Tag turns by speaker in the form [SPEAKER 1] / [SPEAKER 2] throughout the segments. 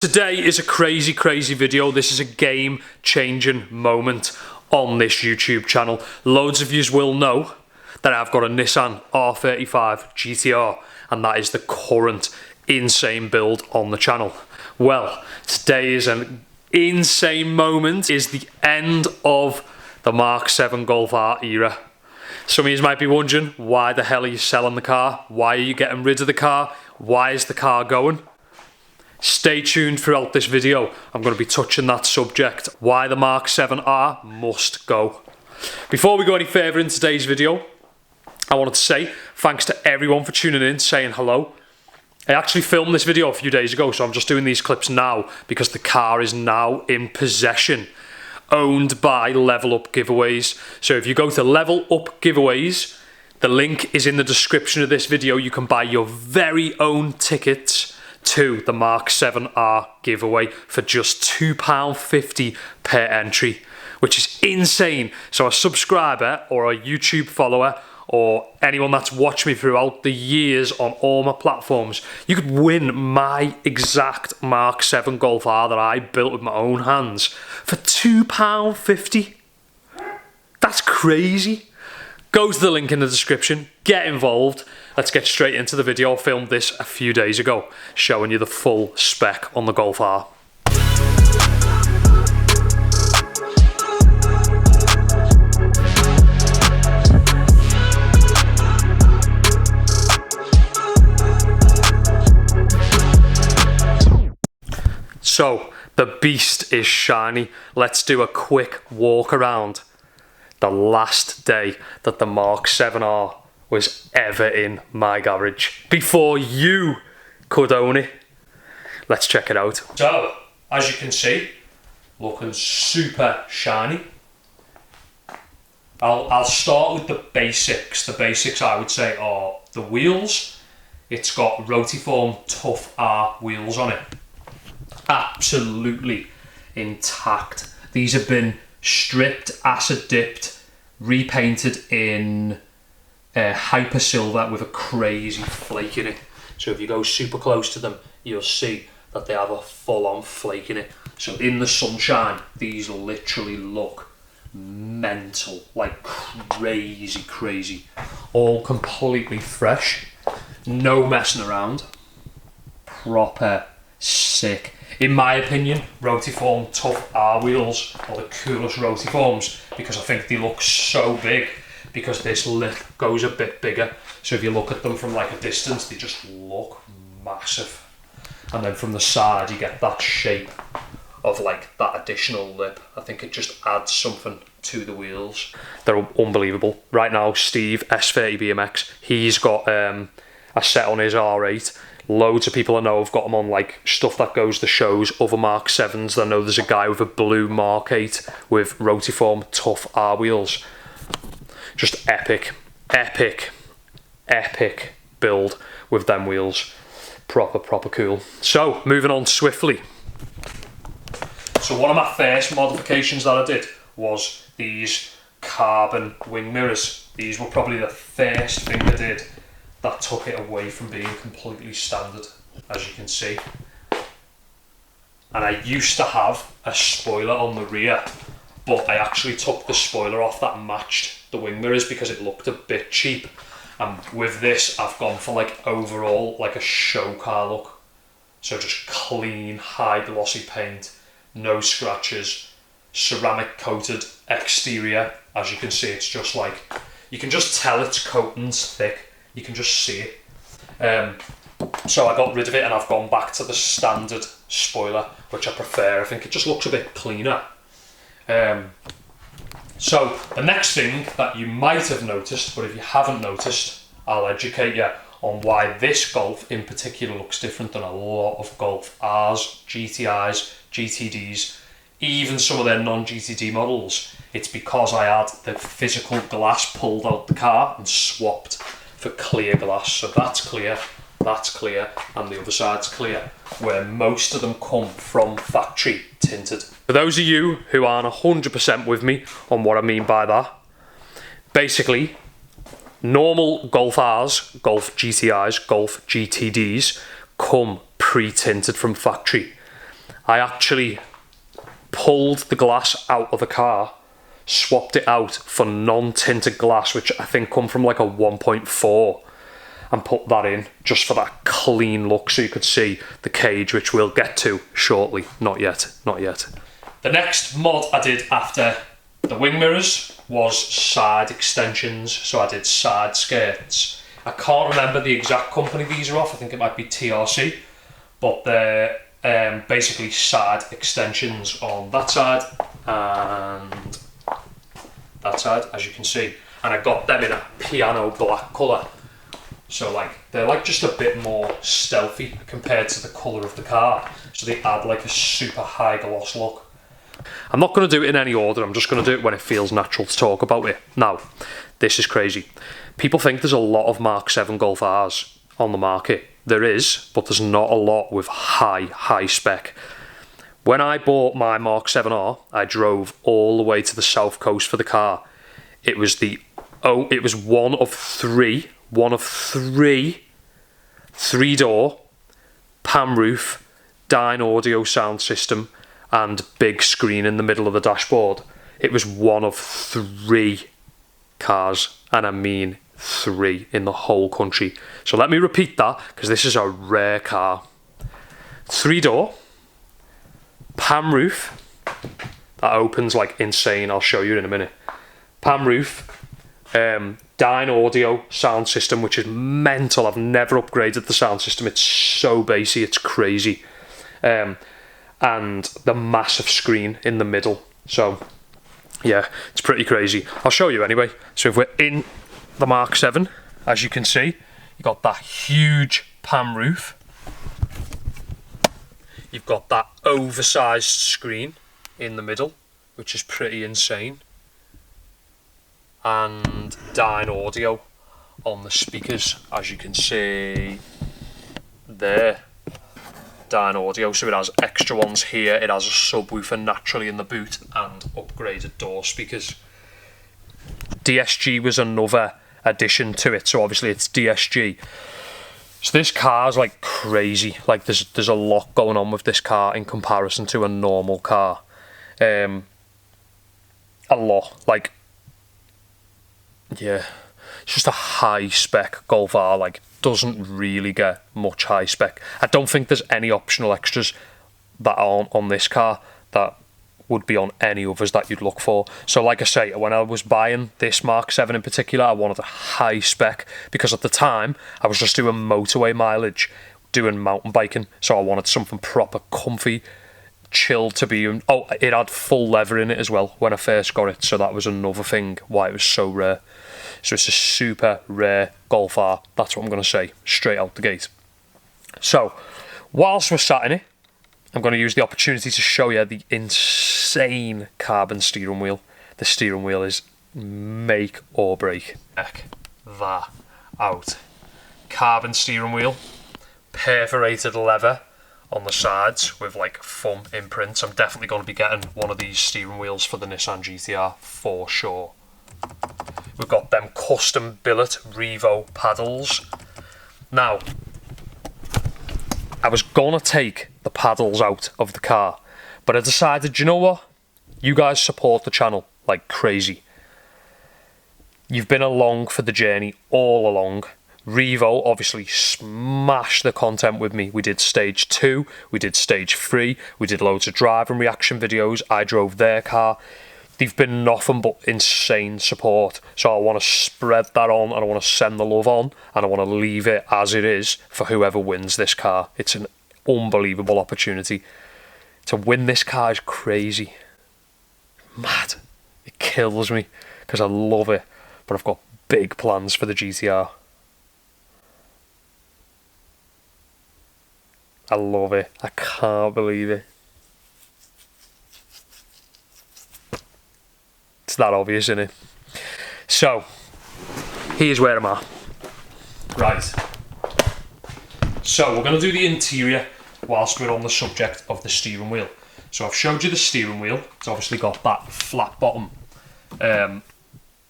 [SPEAKER 1] Today is a crazy video. This is a game-changing moment on this YouTube channel. Loads of yous will know that I've got a Nissan R35 GTR, and that is the current insane build on the channel. Well, today is an insane moment. Is the end of the Mark 7 Golf R era. Some of you might be wondering, why the hell are you selling the car? Why are you getting rid of the car? Why is the car going? Stay tuned throughout this video. I'm going to be touching that subject, why the Mark 7R must go. Before we go any further in today's video, I wanted to say thanks to everyone for tuning in, saying hello. I actually filmed this video a few days ago, so I'm just doing these clips now because the car is now in possession, owned by Level Up Giveaways. So if you go to Level Up Giveaways, the link is in the description of this video. You can buy your very own tickets to the Mark 7R giveaway for just £2.50 per entry, which is insane. So a subscriber or a YouTube follower or anyone that's watched me throughout the years on all my platforms, you could win my exact Mark 7 Golf R that I built with my own hands for £2.50. That's crazy. Go to the link in the description, get involved. Let's get straight into the video. I filmed this a few days ago, showing you the full spec on the Golf R. So, the beast is shiny. Let's do a quick walk around the last day that the Mark 7R was ever in my garage, before you could own it. Let's check it out. So, as you can see, looking super shiny. I'll start with the basics. The basics, I would say, are the wheels. It's got Rotiform Tough R wheels on it. Absolutely intact. These have been stripped, acid dipped, repainted in hyper silver with a crazy flake in it. So if you go super close to them, you'll see that they have a full-on flake in it. So in the sunshine, these literally look mental, like crazy. All completely fresh, no messing around, proper sick. In my opinion, Rotiform Tough R wheels are the coolest Rotiforms because I think they look so big, because this lip goes a bit bigger. So if you look at them from like a distance, they just look massive. And then from the side, you get that shape of like that additional lip. I think it just adds something to the wheels. They're unbelievable. Right now, Steve, S30 BMX, he's got a set on his R8. Loads of people I know have got them on like stuff that goes to shows, other Mark 7s. I know there's a guy with a blue Mark 8 with Rotiform Tough R wheels. Just epic build with them wheels. Proper cool. So, moving on swiftly. So one of my first modifications that I did was these carbon wing mirrors. These were probably the first thing I did that took it away from being completely standard, as you can see. And I used to have a spoiler on the rear, but I actually took the spoiler off that matched the wing mirrors because it looked a bit cheap. And with this, I've gone for like overall like a show car look. So just clean, high glossy paint, no scratches, ceramic coated exterior. As you can see, it's just like, you can just tell its coating's thick. You can just see it. So I got rid of it and I've gone back to the standard spoiler, which I prefer. I think it just looks a bit cleaner. So the next thing that you might have noticed, but if you haven't noticed, I'll educate you on why this Golf in particular looks different than a lot of Golf Rs, GTIs, GTDs, even some of their non-GTD models. It's because I had the physical glass pulled out the car and swapped for clear glass. So that's clear, and the other side's clear, where most of them come from factory tinted. For those of you who aren't 100% with me on what I mean by that, basically, normal Golf Rs, Golf GTIs, Golf GTDs come pre-tinted from factory. I actually pulled the glass out of the car, swapped it out for non-tinted glass, which I think come from like a 1.4, and put that in just for that clean look so you could see the cage, which we'll get to shortly. Not yet, not yet. The next mod I did after the wing mirrors was side extensions, so I did side skirts. I can't remember the exact company these are off, I think it might be TRC, but they're basically side extensions on that side and that side, as you can see. And I got them in a piano black colour. So like, they're like just a bit more stealthy compared to the colour of the car. So they add like a super high gloss look. I'm not going to do it in any order, I'm just going to do it when it feels natural to talk about it. Now, this is crazy. People think there's a lot of Mark 7 Golf Rs on the market. There is, but there's not a lot with high spec. When I bought my Mark 7R, I drove all the way to the south coast for the car. It was one of three 3-door, pan roof, Dyne audio sound system, and big screen in the middle of the dashboard. It was one of 3 cars, and I mean 3 in the whole country. So let me repeat that, because this is a rare car. 3-door, pan roof, that opens like insane, I'll show you in a minute. Pan roof, Dyne audio sound system, which is mental. I've never upgraded the sound system, it's so bassy, it's crazy. And the massive screen in the middle. So yeah, it's pretty crazy. I'll show you anyway. So if we're in the Mark 7, as you can see, you've got that huge pan roof. You've got that oversized screen in the middle, which is pretty insane. And Dyne audio on the speakers, as you can see there. Dyne audio, so it has extra ones here, it has a subwoofer naturally in the boot, and upgraded door speakers. DSG was another addition to it, so obviously it's DSG. So this car's like crazy, like there's a lot going on with this car in comparison to a normal car. A lot, like, yeah, it's just a high spec Golf R, like doesn't really get much high spec. I don't think there's any optional extras that aren't on this car that would be on any others that you'd look for. So like I say, when I was buying this Mark 7 in particular, I wanted a high spec because at the time I was just doing motorway mileage, doing mountain biking, so I wanted something proper comfy, chilled to be in. Oh, it had full leather in it as well when I first got it, so that was another thing why it was so rare. So it's a super rare Golf R, that's what I'm going to say, straight out the gate. So, whilst we're sat in it, I'm going to use the opportunity to show you the insane carbon steering wheel. The steering wheel is make or break. Check that out. Carbon steering wheel, perforated leather on the sides with like thumb imprints. I'm definitely going to be getting one of these steering wheels for the Nissan GT-R for sure. We've got them custom billet REVO paddles. Now, I was gonna take the paddles out of the car, but I decided, you know what? You guys support the channel like crazy. You've been along for the journey all along. REVO obviously smashed the content with me. We did stage 2, we did stage 3, we did loads of driving reaction videos. I drove their car. They've been nothing but insane support, so I want to spread that on and I want to send the love on and I want to leave it as it is for whoever wins this car. It's an unbelievable opportunity. To win this car is crazy. Mad. It kills me because I love it, but I've got big plans for the GT-R. I love it. I can't believe it. It's that obvious, isn't it? So, here's where I'm at. Right. So, we're going to do the interior whilst we're on the subject of the steering wheel. So, I've showed you the steering wheel. It's obviously got that flat bottom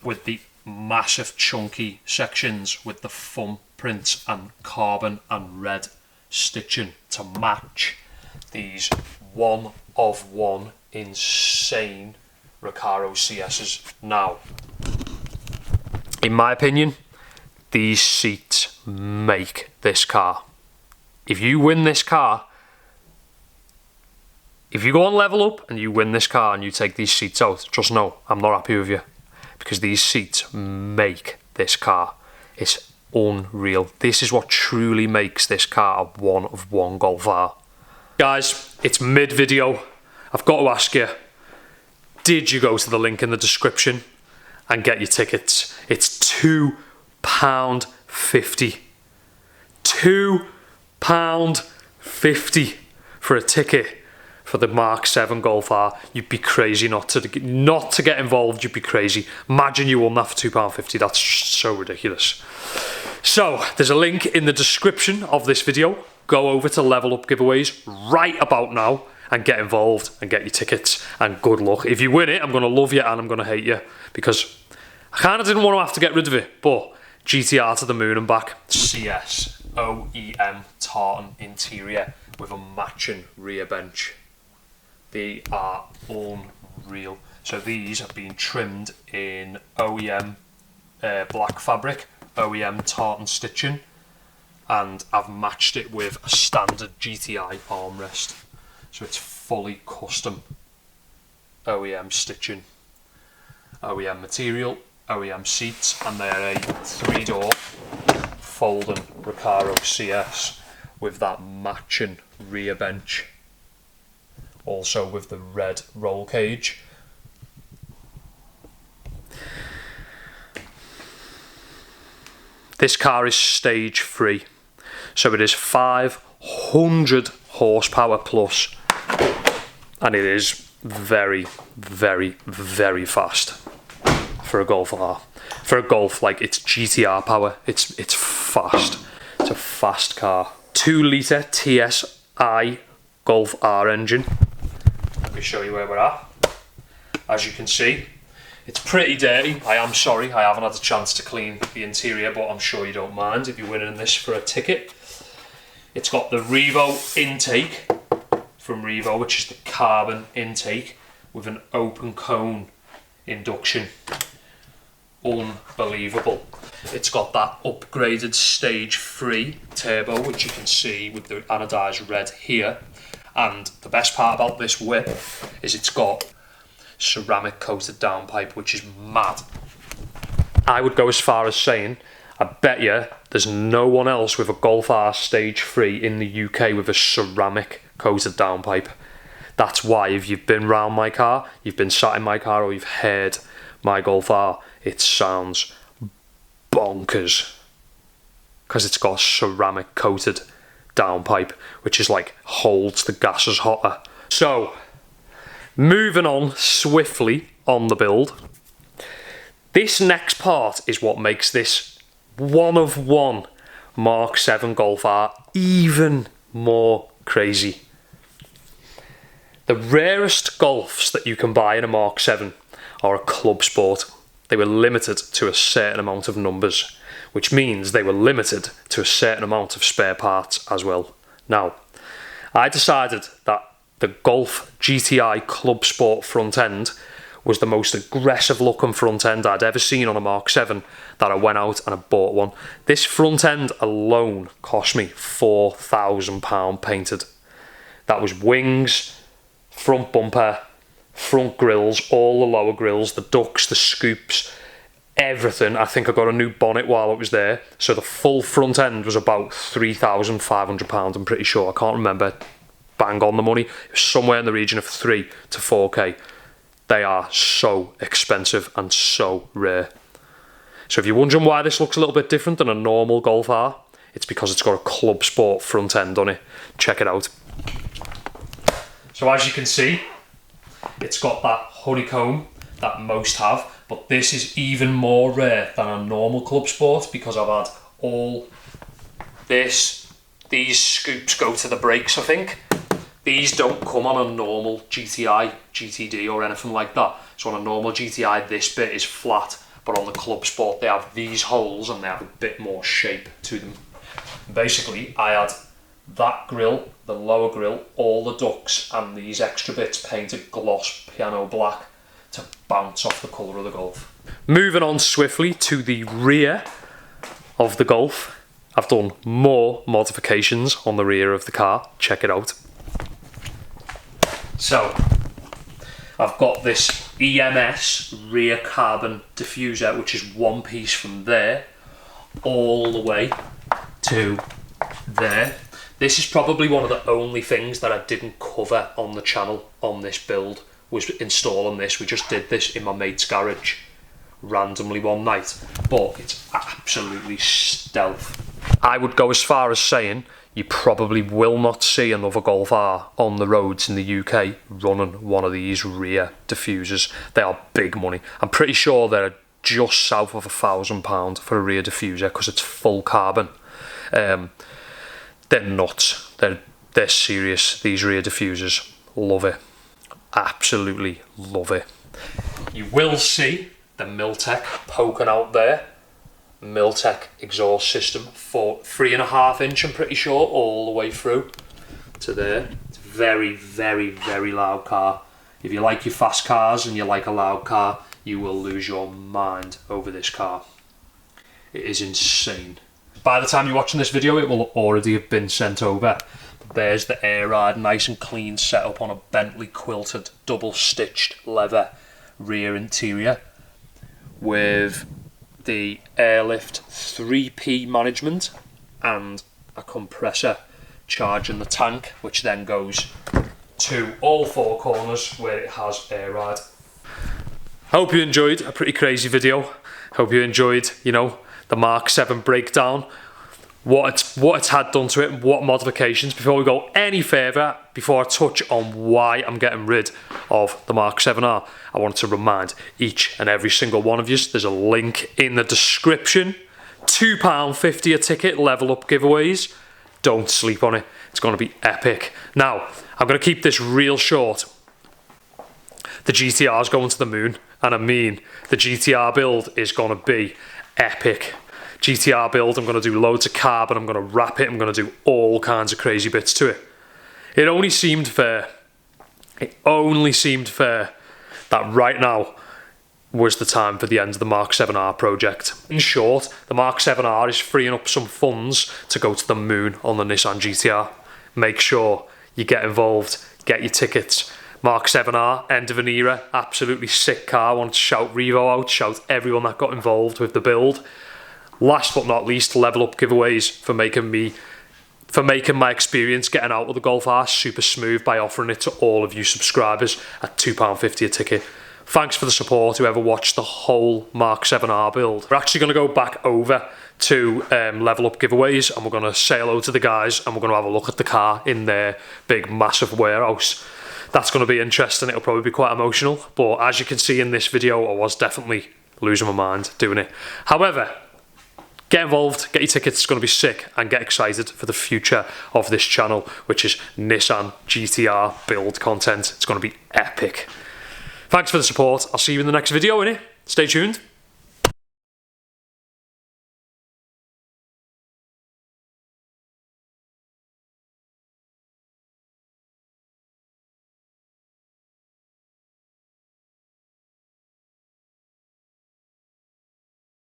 [SPEAKER 1] with the massive chunky sections with the thumb prints and carbon and red stitching to match these one of one insane Recaro CSs. Now, in my opinion, these seats make this car. If you win this car, if you go on Level Up and you win this car and you take these seats out, just know I'm not happy with you, because these seats make this car. It's unreal. This is what truly makes this car a one of one Golf R. Guys, it's mid-video. I've got to ask you, did you go to the link in the description and get your tickets? It's £2.50. £2.50 for a ticket for the Mark 7 Golf R. You'd be crazy not to get involved. You'd be crazy. Imagine you won that for £2.50. That's just so ridiculous. So there's a link in the description of this video. Go over to Level Up Giveaways right about now and get involved and get your tickets, and good luck. If you win it, I'm going to love you and I'm going to hate you, because I kind of didn't want to have to get rid of it, but GTR to the moon and back. CS OEM tartan interior with a matching rear bench. They are unreal. So these have been trimmed in OEM black fabric, OEM tartan stitching, and I've matched it with a standard GTI armrest. So it's fully custom OEM stitching, OEM material, OEM seats, and they're a 3-door folding Recaro CS with that matching rear bench. Also with the red roll cage. This car is stage free, so it is 500 horsepower plus, and it is very, very, very fast for a Golf R. For a Golf, like, it's GTR power. It's fast. It's a fast car. 2 litre TSI Golf R engine. Let me show you where we're at. As you can see, it's pretty dirty. I am sorry, I haven't had a chance to clean the interior, but I'm sure you don't mind if you're winning this for a ticket. It's got the REVO intake from REVO, which is the carbon intake with an open cone induction. Unbelievable. It's got that upgraded stage 3 turbo, which you can see with the anodised red here. And the best part about this whip is it's got ceramic coated downpipe, which is mad. I would go as far as saying, I bet you there's no one else with a Golf R stage 3 in the UK with a ceramic coated downpipe. That's why if you've been round my car, you've been sat in my car, or you've heard my Golf R, it sounds bonkers, because it's got a ceramic coated downpipe, which is like holds the gases hotter. So moving on swiftly on the build, this next part is what makes this one of one Mark 7 Golf R even more crazy. The rarest Golfs that you can buy in a Mark 7 are a club sport. They were limited to a certain amount of numbers, which means they were limited to a certain amount of spare parts as well. Now, I decided that the Golf GTI Club Sport front end was the most aggressive looking front end I'd ever seen on a Mark 7, that I went out and I bought one. This front end alone cost me £4,000 painted. That was wings, front bumper, front grills, all the lower grills, the ducks, the scoops, everything. I think I got a new bonnet while it was there. So the full front end was about £3,500, I'm pretty sure. I can't remember bang on the money. It was somewhere in the region of 3 to 4k. They are so expensive and so rare. So if you're wondering why this looks a little bit different than a normal Golf R, it's because it's got a Club Sport front end on it. Check it out. So as you can see, it's got that honeycomb that most have, but this is even more rare than a normal Club Sport, because I've had all this. These scoops go to the brakes, I think. These don't come on a normal GTI, GTD or anything like that. So on a normal GTI, this bit is flat, but on the Club Sport, they have these holes and they have a bit more shape to them. Basically, I had that grille, the lower grille, all the ducts and these extra bits painted gloss piano black to bounce off the colour of the Golf. Moving on swiftly to the rear of the Golf. I've done more modifications on the rear of the car. Check it out. So, I've got this EMS rear carbon diffuser, which is one piece from there all the way to there. This is probably one of the only things that I didn't cover on the channel on this build, was installing this. We just did this in my mate's garage randomly one night, but it's absolutely stealth. I would go as far as saying you probably will not see another Golf R on the roads in the UK running one of these rear diffusers. They are big money. I'm pretty sure they're just south of £1,000 for a rear diffuser because it's full carbon. They're nuts. They're serious, these rear diffusers. Love it. Absolutely love it. You will see the Miltech poking out there. Miltech exhaust system for 3.5 inch, I'm pretty sure, all the way through to there. It's a very, very, very loud car. If you like your fast cars and you like a loud car, you will lose your mind over this car. It is insane. By the time you're watching this video, it will already have been sent over. There's the air ride, nice and clean, set up on a Bentley quilted, double stitched leather rear interior with the airlift 3P management and a compressor charging the tank, which then goes to all four corners where it has air ride. Hope you enjoyed a pretty crazy video. Hope you enjoyed, you know, the Mark 7 breakdown, what it's had done to it, and what modifications. Before we go any further, before I touch on why I'm getting rid of the Mark 7R, I want to remind each and every single one of you, there's a link in the description. £2.50 a ticket, level up giveaways. Don't sleep on it. It's going to be epic. Now, I'm going to keep this real short. The GTR is going to the moon, and I mean, the GTR build is going to be epic. GTR build, I'm going to do loads of carbon, I'm going to wrap it, I'm going to do all kinds of crazy bits to it. It only seemed fair that right now was the time for the end of the Mark 7R project. In short, the Mark 7R is freeing up some funds to go to the moon on the Nissan GTR. Make sure you get involved, get your tickets. Mark 7R, end of an era, absolutely sick car. I want to shout REVO out, shout everyone that got involved with the build. Last but not least, level up giveaways for making my experience getting out with the Golf R super smooth by offering it to all of you subscribers at £2.50 a ticket. Thanks for the support, whoever watched the whole Mark 7R build. We're actually going to go back over to level up giveaways, and we're going to say hello to the guys, and we're going to have a look at the car in their big massive warehouse. That's going to be interesting. It'll probably be quite emotional, but as you can see in this video, I was definitely losing my mind doing it. However, get involved, get your tickets, it's going to be sick, and get excited for the future of this channel, which is Nissan GTR build content. It's going to be epic. Thanks for the support. I'll see you in the next video, innit? Stay tuned.